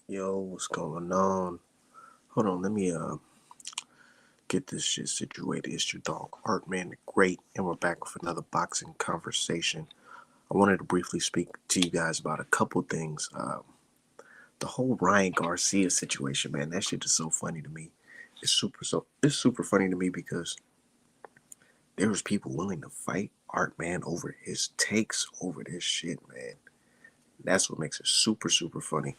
Yo, what's going on? Hold on, let me get this shit situated. It's your dog, Art Man the Great, and we're back with another boxing conversation. I wanted to briefly speak to you guys about a couple things. The whole Ryan Garcia situation, man, that shit is so funny to me. It's super funny to me because there was people willing to fight Art Man over his takes over this shit, man. That's what makes it super funny.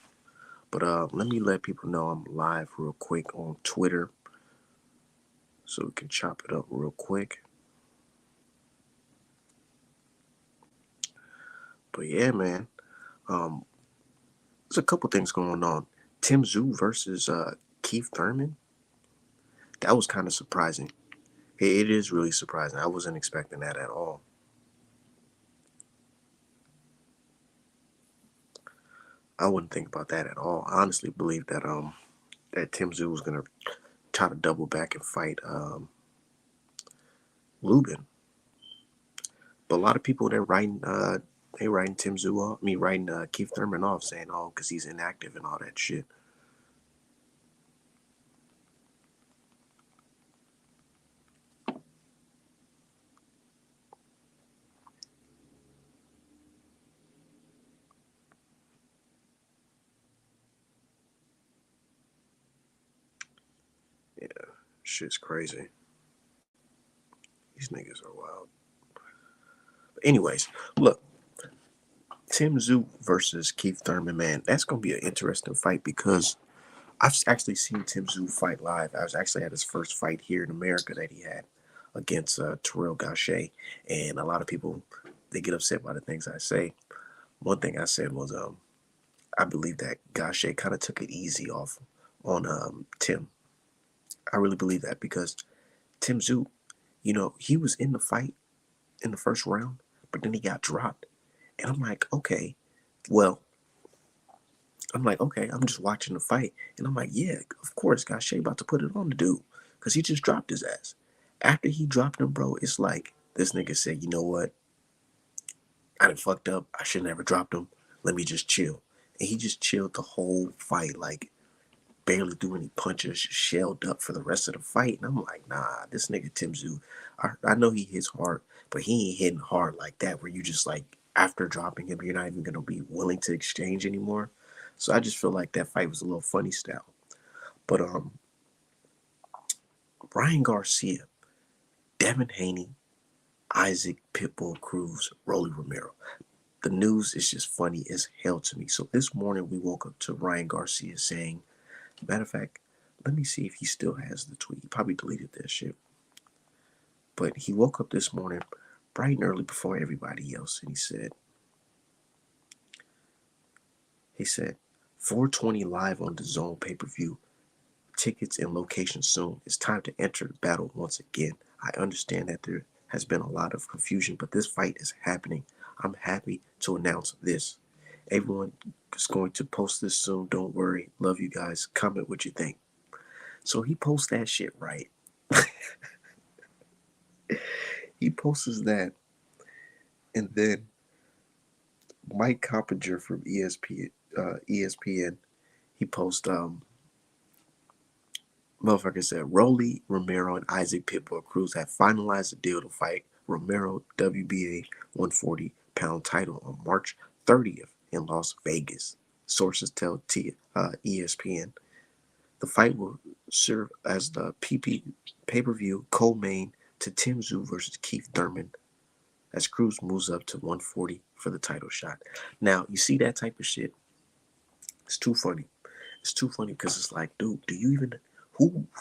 But let me let people know I'm live real quick on Twitter so we can chop it up real quick. But yeah, man, um, there's a couple things going on. Tim Tszyu versus Keith Thurman. That was kind of surprising. It is really surprising. I wasn't expecting that at all. I wouldn't think about that at all. I honestly believe that that Tim Tszyu was gonna try to double back and fight Lubin. But a lot of people they writing Tim Tszyu off. Me writing Keith Thurman off, saying because he's inactive and all that shit. Yeah, shit's crazy. These niggas are wild. But anyways, look, Tim Tszyu versus Keith Thurman, man, that's gonna be an interesting fight because I've actually seen Tim Tszyu fight live. I was actually at his first fight here in America that he had against Terrell Gaucher, and a lot of people they get upset by the things I say. One thing I said was I believe that Gaucher kind of took it easy off on Tim. I really believe that because Tim Tszyu, he was in the fight in the first round, but then he got dropped, and well, I'm like, okay, I'm just watching the fight. And I'm like, yeah, of course, Gaucher about to put it on the dude. Because he just dropped his ass. After he dropped him, bro, it's like this nigga said, you know what? I done fucked up. I should never dropped him. Let me just chill. And he just chilled the whole fight, like barely threw any punches, just shelled up for the rest of the fight. And I'm like, nah, this nigga Tim Tszyu, I know he hits hard, but he ain't hitting hard like that where you just like, after dropping him, you're not even going to be willing to exchange anymore. So I just feel like that fight was a little funny style. But Ryan Garcia, Devin Haney, Isaac Pitbull Cruz, Rolly Romero. The news is just funny as hell to me. So this morning we woke up to Ryan Garcia saying, matter of fact, let me see if he still has the tweet. He probably deleted that shit. But he woke up this morning bright and early before everybody else, and he said, 420 live on the Zone pay-per-view. Tickets and location soon. It's time to enter the battle once again. I understand that there has been a lot of confusion, but this fight is happening. I'm happy to announce this. Everyone is going to post this soon. Don't worry. Love you guys. Comment what you think. So he posts that shit, right? He posts that, and then Mike Coppinger from ESPN, he posts motherfucker said Rolly Romero and Isaac Pitbull Cruz have finalized a deal to fight Romero WBA 140-pound title on March 30th in Las Vegas. Sources tell ESPN. The fight will serve as the pay-per-view co-main to Tim Tszyu versus Keith Thurman as Cruz moves up to 140 for the title shot. Now, you see that type of shit? It's too funny. It's too funny because it's like, dude, do you even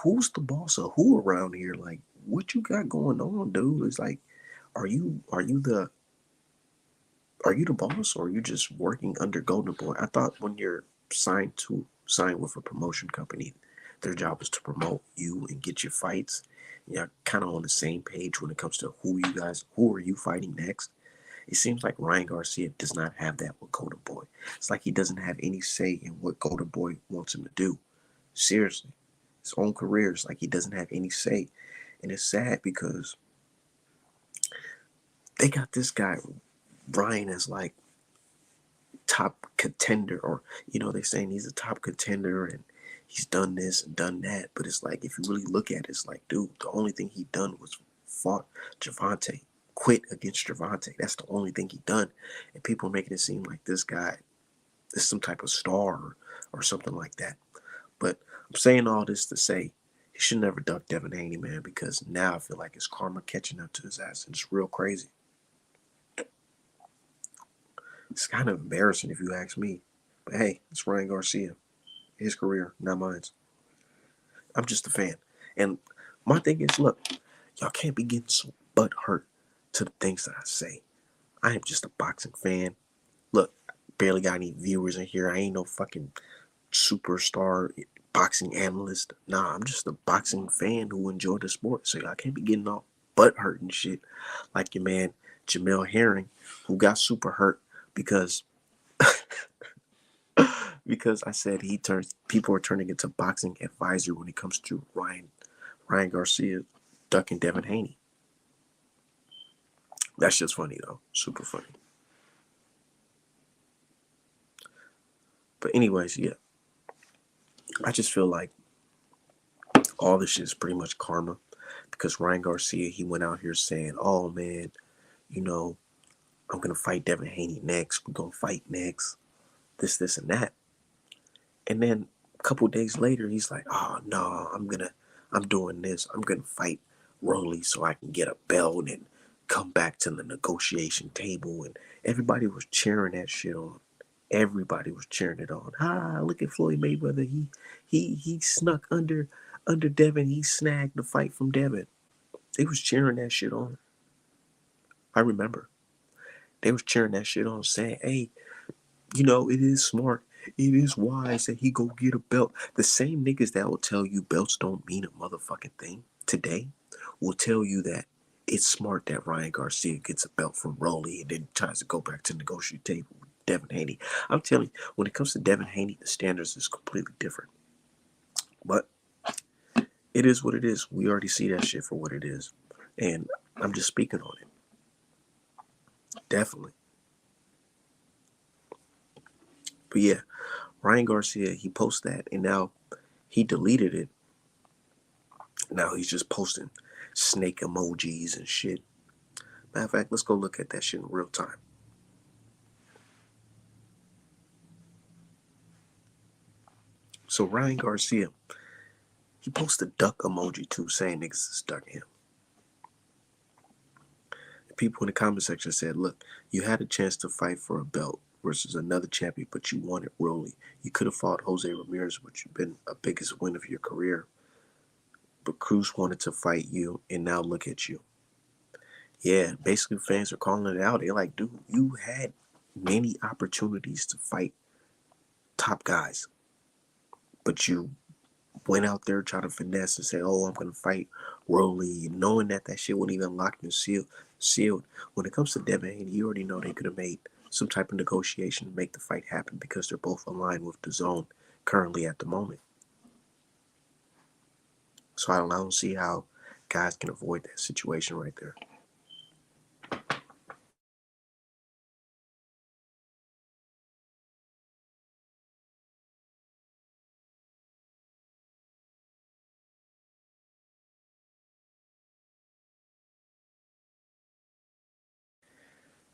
who's the boss of who around here? Like, what you got going on, dude? It's like, are you the boss or are you just working under Golden Boy? I thought when you're signed with a promotion company, their job is to promote you and get your fights. You're kind of on the same page when it comes to who are you fighting next. It seems like Ryan Garcia does not have that with Golden Boy. It's like he doesn't have any say in what Golden Boy wants him to do. Seriously. His own career is like he doesn't have any say. And it's sad because they got this guy, Ryan, as like top contender, or they're saying he's a top contender and he's done this and done that. But it's like, if you really look at it, it's like, dude, the only thing he done was fought Javante, quit against Javante. That's the only thing he done. And people are making it seem like this guy is some type of star or something like that. But I'm saying all this to say he should never duck Devin Haney, man, because now I feel like it's karma catching up to his ass, and it's real crazy. It's kind of embarrassing if you ask me. But hey, it's Ryan Garcia. His career, not mine. I'm just a fan. And my thing is, look, y'all can't be getting so butt hurt to the things that I say. I am just a boxing fan. Look, barely got any viewers in here. I ain't no fucking superstar boxing analyst. Nah, I'm just a boxing fan who enjoy the sport. So y'all can't be getting all butt hurt and shit like your man Jamel Herring, who got super hurt because because I said people are turning into boxing advisor when it comes to Ryan Garcia ducking Devin Haney. That's just funny though. Super funny. But anyways, yeah. I just feel like all this shit is pretty much karma, because Ryan Garcia, he went out here saying, oh man, I'm gonna fight Devin Haney next. We're gonna fight next. This, and that. And then a couple days later, he's like, oh no, I'm doing this. I'm gonna fight Rolly so I can get a belt and come back to the negotiation table. And everybody was cheering that shit on. Everybody was cheering it on. Look at Floyd Mayweather. He snuck under Devin. He snagged the fight from Devin. They was cheering that shit on. I remember. They was cheering that shit on, saying, hey, it is smart. It is wise that he go get a belt. The same niggas that will tell you belts don't mean a motherfucking thing today will tell you that it's smart that Ryan Garcia gets a belt from Rolly and then tries to go back to the negotiate table with Devin Haney. I'm telling you, when it comes to Devin Haney, the standards is completely different. But it is what it is. We already see that shit for what it is. And I'm just speaking on it. Definitely. But yeah, Ryan Garcia, he posted that, and now he deleted it. Now he's just posting snake emojis and shit. Matter of fact, let's go look at that shit in real time. So Ryan Garcia, he posted a duck emoji too, saying niggas is ducking him. People in the comment section said, look, you had a chance to fight for a belt versus another champion, but you wanted Rolly. You could have fought Jose Ramirez, which would have been a biggest win of your career. But Cruz wanted to fight you, and now look at you. Yeah, basically fans are calling it out. They're like, dude, you had many opportunities to fight top guys, but you went out there trying to finesse and say, oh, I'm going to fight Rolly, knowing that shit wouldn't even lock and sealed. When it comes to Devin Haney, you already know they could have made some type of negotiation to make the fight happen because they're both aligned with the zone currently at the moment. So I don't see how guys can avoid that situation right there.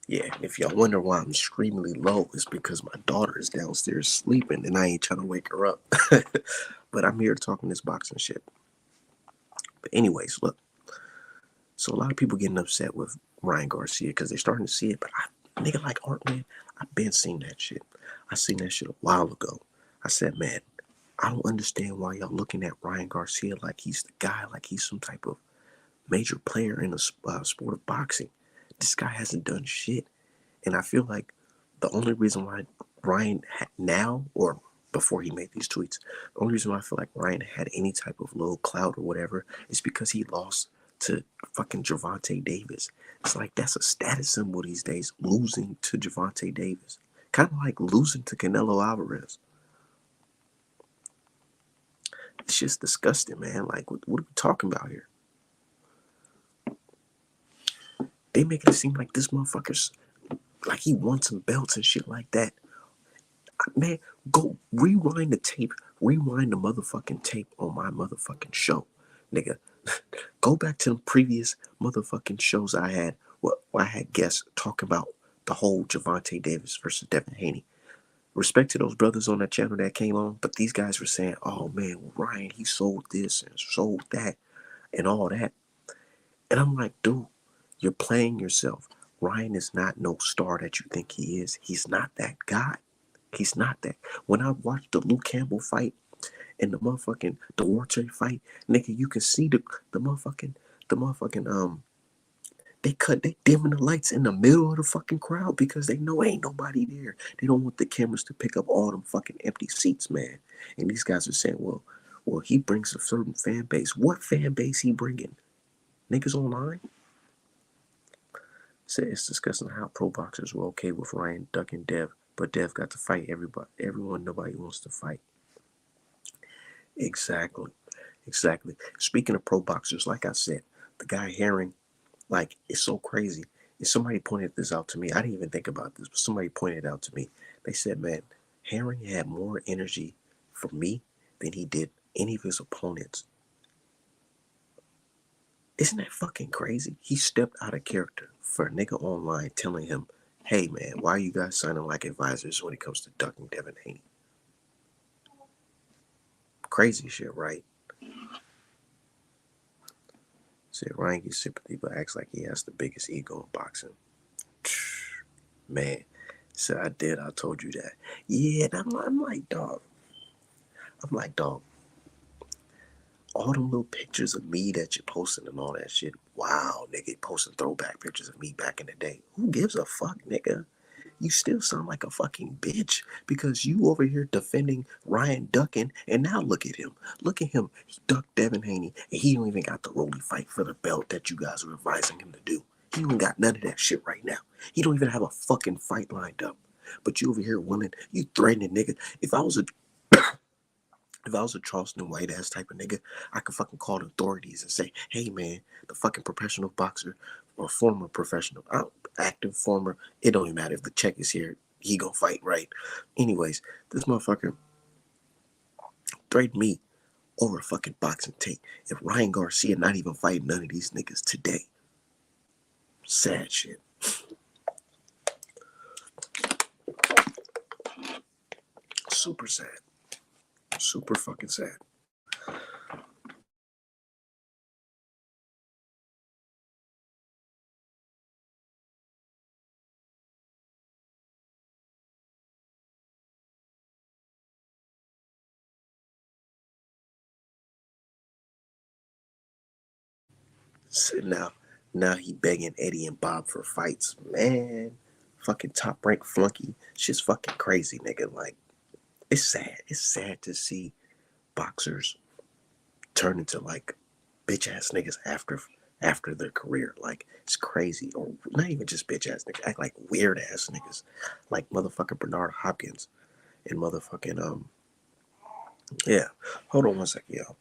Yeah, if y'all wonder why I'm extremely low, it's because my daughter is downstairs sleeping and I ain't trying to wake her up. But I'm here talking this boxing shit. But anyways, look. So a lot of people getting upset with Ryan Garcia because they're starting to see it. But nigga like Art, man, I've been seeing that shit. I seen that shit a while ago. I said, man, I don't understand why y'all looking at Ryan Garcia like he's the guy, like he's some type of major player in the sport of boxing. This guy hasn't done shit. And I feel like the only reason why Ryan now, or before he made these tweets, the only reason why I feel like Ryan had any type of low clout or whatever is because he lost to fucking Gervonta Davis. It's like that's a status symbol these days, losing to Gervonta Davis. Kind of like losing to Canelo Alvarez. It's just disgusting, man. Like, what are we talking about here? They make it seem like this motherfucker's like he won some belts and shit like that. Man, go rewind the tape. Rewind the motherfucking tape on my motherfucking show, nigga. Go back to the previous motherfucking shows I had where I had guests talk about the whole Javante Davis versus Devin Haney. Respect to those brothers on that channel that came on, but these guys were saying, oh man, Ryan, he sold this and sold that and all that. And I'm like, dude, you're playing yourself. Ryan is not no star that you think he is. He's not that guy. He's not that. When I watched the Luke Campbell fight and the motherfucking Duarte fight, nigga, you can see the motherfucking they dimming the lights in the middle of the fucking crowd because they know ain't nobody there. They don't want the cameras to pick up all them fucking empty seats, man. And these guys are saying, well, he brings a certain fan base. What fan base he bringing? Niggas online? Said it's discussing how pro boxers were okay with Ryan ducking Dev, but Dev got to fight everyone nobody wants to fight. Exactly. Exactly. Speaking of pro boxers, like I said, the guy Herring, like, it's so crazy. If somebody pointed this out to me, I didn't even think about this, but somebody pointed it out to me. They said, man, Herring had more energy for me than he did any of his opponents. Isn't that fucking crazy? He stepped out of character for a nigga online telling him, hey man, why are you guys signing like advisors when it comes to ducking Devin Haney? Crazy shit, right? Said Ryan gets sympathy but acts like he has the biggest ego in boxing. Man, said I did, I told you that. Yeah, I'm like, dog. I'm like, dog, all them little pictures of me that you're posting and all that shit. Wow, nigga, posting throwback pictures of me back in the day. Who gives a fuck, nigga? You still sound like a fucking bitch because you over here defending Ryan ducking, and now look at him. Look at him. He ducked Devin Haney, and he don't even got the Rolly fight for the belt that you guys were advising him to do. He don't got none of that shit right now. He don't even have a fucking fight lined up. But you over here willing, you threatening nigga. If I was a Charleston white ass type of nigga, I could fucking call the authorities and say, hey man, the fucking professional boxer or former professional, active, former, it don't even matter if the check is here, he gonna fight, right? Anyways, this motherfucker threatened me over a fucking boxing tape. If Ryan Garcia not even fighting none of these niggas today, sad shit. Super sad. Super fucking sad. So now he begging Eddie and Bob for fights. Man, fucking top rank flunky. Shit's fucking crazy, nigga. Like, it's sad. It's sad to see boxers turn into like bitch ass niggas after their career. Like, it's crazy. Or not even just bitch ass niggas, act like weird ass niggas. Like motherfucking Bernard Hopkins and motherfucking yeah. Hold on one second, y'all.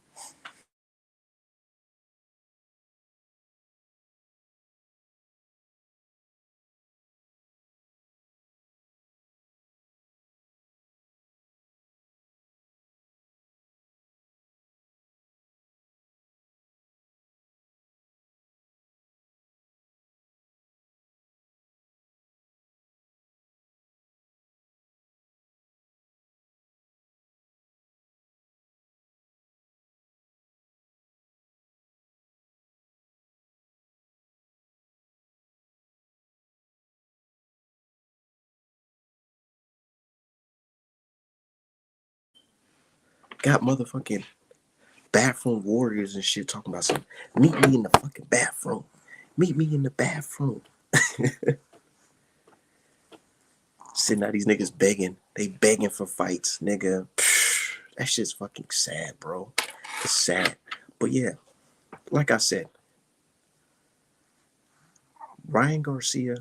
Got motherfucking bathroom warriors and shit talking about some meet me in the fucking bathroom. Meet me in the bathroom. Sitting out these niggas begging. They begging for fights, nigga. Psh, that shit's fucking sad, bro. It's sad. But yeah, like I said, Ryan Garcia,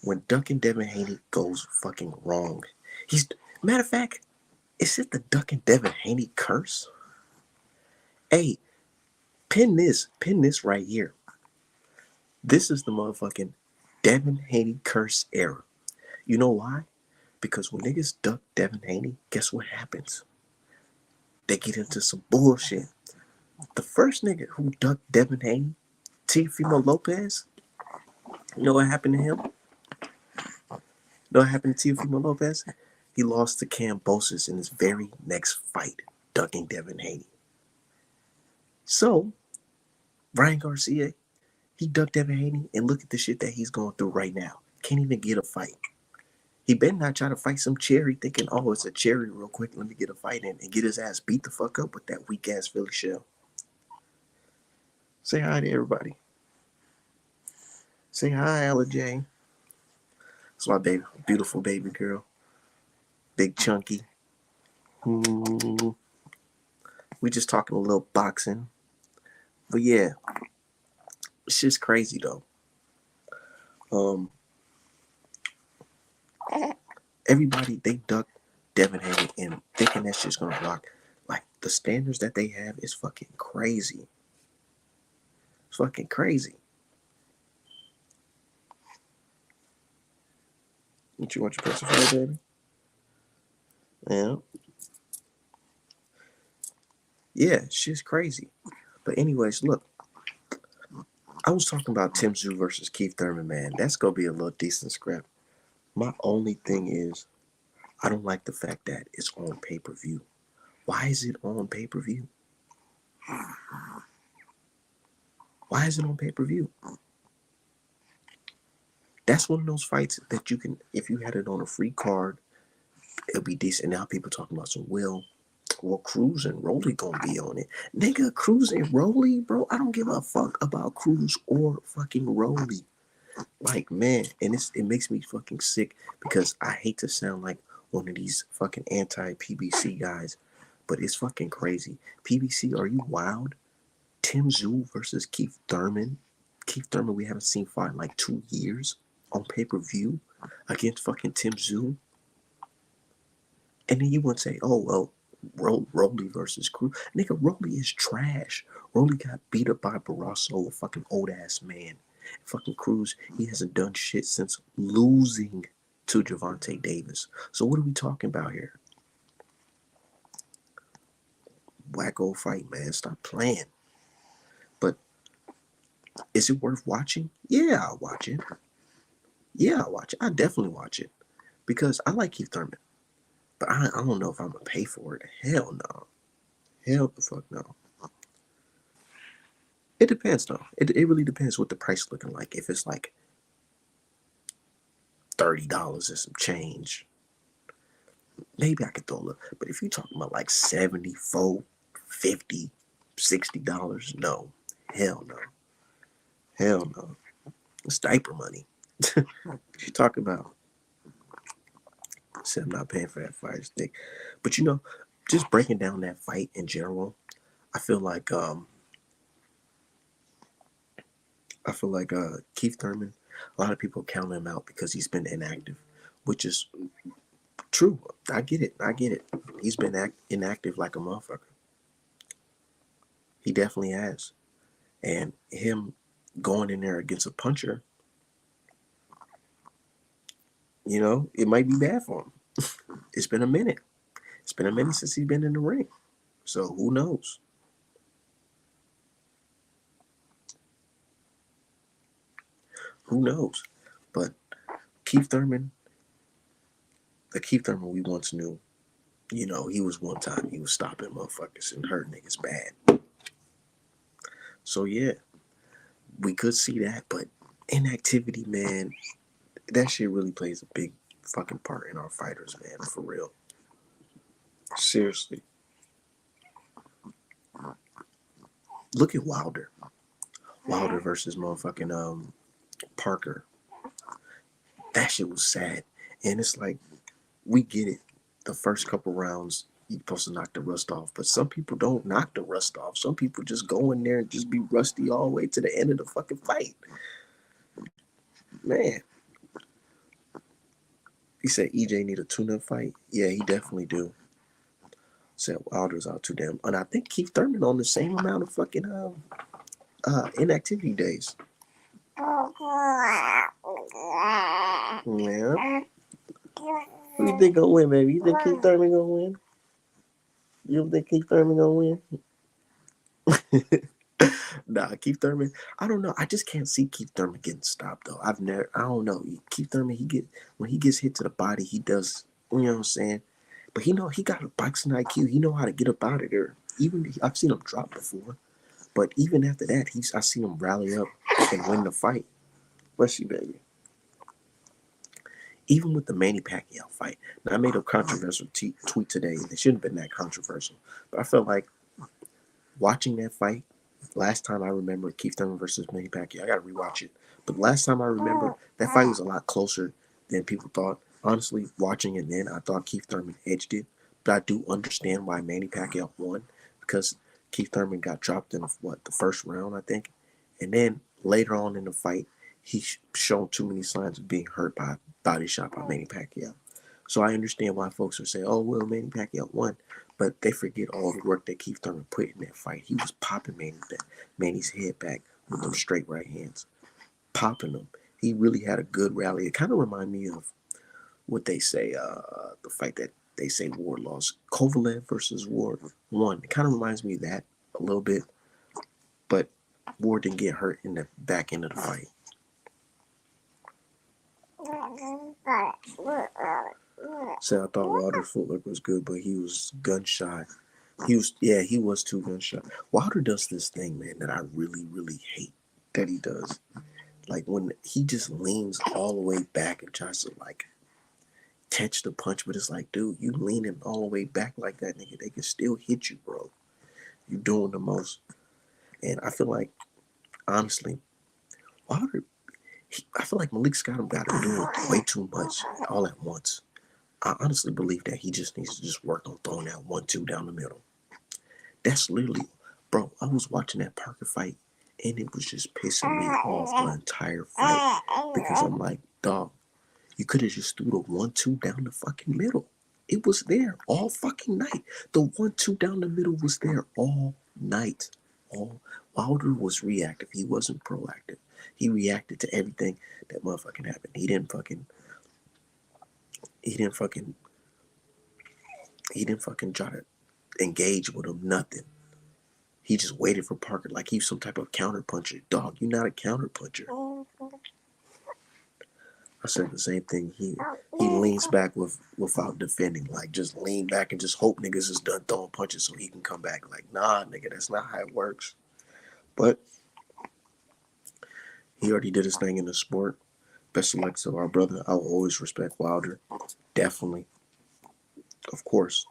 when ducking Devin Haney goes fucking wrong. He's matter of fact, is it the ducking Devin Haney curse? Hey, pin this right here. This is the motherfucking Devin Haney curse era. You know why? Because when niggas duck Devin Haney, guess what happens? They get into some bullshit. The first nigga who ducked Devin Haney, Teofimo Lopez, you know what happened to him? You know what happened to Teofimo Lopez? He lost to Kambosos in his very next fight, ducking Devin Haney. So, Ryan Garcia, he ducked Devin Haney, and look at the shit that he's going through right now. Can't even get a fight. He better not try to fight some cherry thinking, oh, it's a cherry real quick, let me get a fight in and get his ass beat the fuck up with that weak ass Philly shell. Say hi to everybody. Say hi, Ella J. That's my baby, beautiful baby girl. Big chunky. We just talking a little boxing. But yeah, it's just crazy though. Everybody, they duck Devin Haney and thinking that shit's gonna rock. Like, the standards that they have is fucking crazy. It's fucking crazy. What you want your pacifier, baby? Yeah. Yeah, shit's crazy. But anyways, look. I was talking about Tim Tszyu versus Keith Thurman, man. That's gonna be a little decent scrap. My only thing is, I don't like the fact that it's on pay-per-view. Why is it on pay-per-view? Why is it on pay-per-view? That's one of those fights that you can, if you had it on a free card, it'll be decent. Now people talking about some well, Cruz and Rolly gonna be on it. Nigga, Cruz and Rolly, bro, I don't give a fuck about Cruz or fucking Rolly. Like, man, and it makes me fucking sick because I hate to sound like one of these fucking anti-PBC guys, but it's fucking crazy. PBC, are you wild? Tim Tszyu versus Keith Thurman. Keith Thurman, we haven't seen fight in like 2 years on pay-per-view against fucking Tim Tszyu. And then you want to say, oh, well, Rolly versus Cruz. Nigga, Rolly is trash. Rolly got beat up by Barroso, a fucking old-ass man. Fucking Cruz, he hasn't done shit since losing to Gervonta Davis. So what are we talking about here? Wacko fight, man. Stop playing. But is it worth watching? Yeah, I'll watch it. Yeah, I'll watch it. I definitely watch it. Because I like Keith Thurman. But I don't know if I'm going to pay for it. Hell no. Hell the fuck no. It depends, though. It really depends what the price looking like. If it's like $30 and some change, maybe I could throw a little. But if you're talking about like $74, $50, $60, no. Hell no. Hell no. It's diaper money. What you talking about? Said I'm not paying for that fire stick. But you know, just breaking down that fight in general, I feel like Keith Thurman, a lot of people count him out because he's been inactive, which is true. I get it. He's been inactive like a motherfucker. He definitely has. And him going in there against a puncher, you know, it might be bad for him. It's been a minute. It's been a minute since he's been in the ring. So who knows? Who knows? But Keith Thurman, the Keith Thurman we once knew, you know, he was one time, he was stopping motherfuckers and hurting niggas bad. So yeah, we could see that, but inactivity, man, that shit really plays a big fucking part in our fighters, man, for real. Seriously. Look at Wilder. Wilder versus motherfucking Parker. That shit was sad. And it's like, we get it. The first couple rounds, you're supposed to knock the rust off. But some people don't knock the rust off. Some people just go in there and just be rusty all the way to the end of the fucking fight. Man. He said EJ need a tune-up fight. Yeah, he definitely do. Said Wilder's out too damn. And I think Keith Thurman on the same amount of fucking inactivity days. Yeah. Who you think gonna win, baby? You think Keith Thurman gonna win? You don't think Keith Thurman gonna win? Nah, Keith Thurman. I don't know. I just can't see Keith Thurman getting stopped though. I've never. I don't know. Keith Thurman. When he gets hit to the body, he does. You know what I'm saying? But he got a boxing IQ. He know how to get up out of there. Even I've seen him drop before. But even after that, I seen him rally up and win the fight. Bless you, baby. Even with the Manny Pacquiao fight. Now I made a controversial tweet today. It shouldn't have been that controversial, but I felt like watching that fight. Last time I remember Keith Thurman versus Manny Pacquiao, I got to rewatch it. But last time I remember, that fight was a lot closer than people thought. Honestly, watching it then, I thought Keith Thurman edged it. But I do understand why Manny Pacquiao won, because Keith Thurman got dropped in the first round, I think. And then later on in the fight, he showed too many signs of being hurt by a body shot by Manny Pacquiao. So I understand why folks are saying, oh, well, Manny Pacquiao won. But they forget all the work that Keith Thurman put in that fight. He was popping Manny's head back with them straight right hands. Popping them. He really had a good rally. It kind of reminded me of what they say, the fight that they say Ward lost. Kovalev versus Ward won. It kind of reminds me of that a little bit. But Ward didn't get hurt in the back end of the fight. So I thought Wilder's footwork was good, but he was gun shy. He was too gun shy. Wilder does this thing, man, that I really, really hate that he does. Like when he just leans all the way back and tries to like catch the punch, but it's like, dude, you leaning all the way back like that, nigga, they can still hit you, bro. You're doing the most. And I feel like, honestly, Wilder, I feel like Malik Scott got him doing way too much all at once. I honestly believe that he just needs to just work on throwing that 1-2 down the middle. That's literally, bro, I was watching that Parker fight, and it was just pissing me off the entire fight. Because I'm like, dog, you could have just threw the 1-2 down the fucking middle. It was there all fucking night. The 1-2 down the middle was there all night. Wilder was reactive. He wasn't proactive. He reacted to everything that motherfucking happened. He didn't fucking try to engage with him, nothing. He just waited for Parker like he was some type of counter puncher. Dog, you're not a counter puncher. I said the same thing here. He leans back without defending. Like, just lean back and just hope niggas is done throwing punches so he can come back. Like, nah, nigga, that's not how it works. But he already did his thing in the sport. Best of luck to our brother. I will always respect Wilder. Definitely. Of course.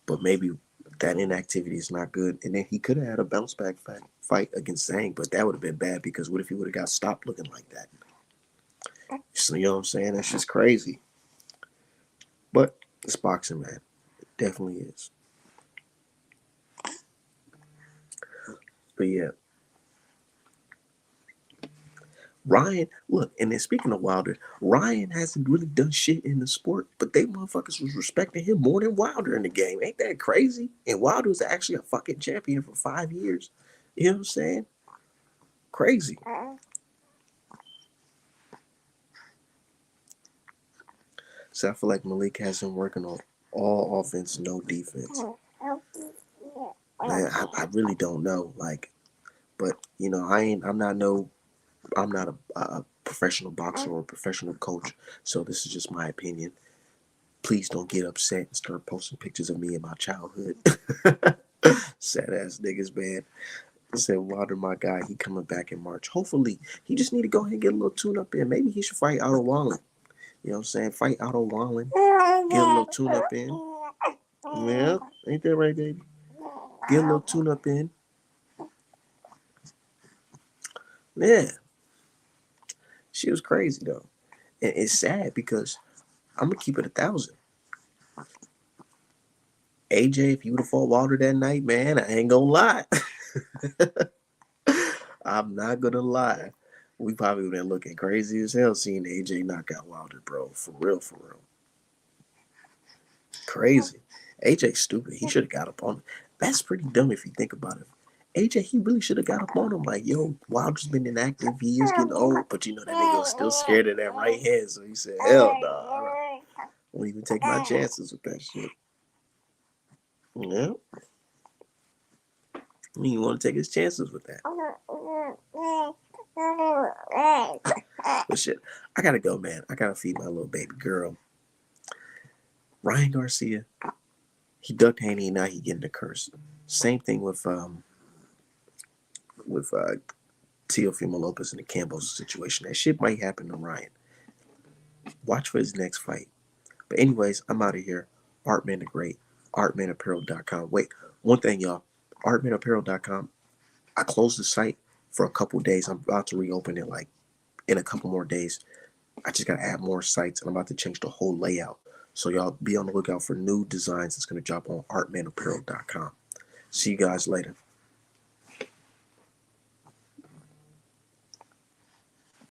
But maybe that inactivity is not good. And then he could have had a bounce back fight against Zhang, but that would have been bad because what if he would have got stopped looking like that? So, you know what I'm saying? That's just crazy. But it's boxing, man. It definitely is. But yeah. Ryan, look, and then speaking of Wilder, Ryan hasn't really done shit in the sport, but they motherfuckers was respecting him more than Wilder in the game. Ain't that crazy? And Wilder was actually a fucking champion for 5 years. You know what I'm saying? Crazy. So I feel like Malik has him working on all offense, no defense. Man, I really don't know. Like, but you know, I'm not a professional boxer or a professional coach, so this is just my opinion. Please don't get upset and start posting pictures of me in my childhood. Sad ass niggas, man. I said Wilder, my guy, he coming back in March. Hopefully, he just need to go ahead and get a little tune up in. Maybe he should fight Otto Wallen. You know what I'm saying? Fight Otto Wallen. Get a little tune up in. Yeah, ain't that right, baby? Get a little tune up in. Yeah. She was crazy though. And it's sad because I'm gonna keep it 1,000. AJ, if you would have fought Wilder that night, man, I ain't gonna lie. I'm not gonna lie. We probably would have been looking crazy as hell seeing AJ knock out Wilder, bro. For real, for real. Crazy. AJ stupid. He should have got up on him. That's pretty dumb if you think about it. AJ, he really should have got up on him. Like, yo, Wilder's been inactive. He is getting old. But, you know, that nigga was still scared of that right hand. So he said, hell no. Nah. Won't even take my chances with that shit. Yeah. He want to take his chances with that. But shit, I gotta go, man. I gotta feed my little baby girl. Ryan Garcia, he ducked Haney, and now he getting the curse. Same thing with Teofimo Lopez and the Campbell situation. That shit might happen to Ryan. Watch for his next fight. But anyways, I'm out of here. Artman the Great, artmanapparel.com. Wait, one thing, y'all. Artmanapparel.com. I closed the site for a couple days. I'm about to reopen it like in a couple more days. I just got to add more sites, and I'm about to change the whole layout. So y'all be on the lookout for new designs that's going to drop on artmanapparel.com. See you guys later.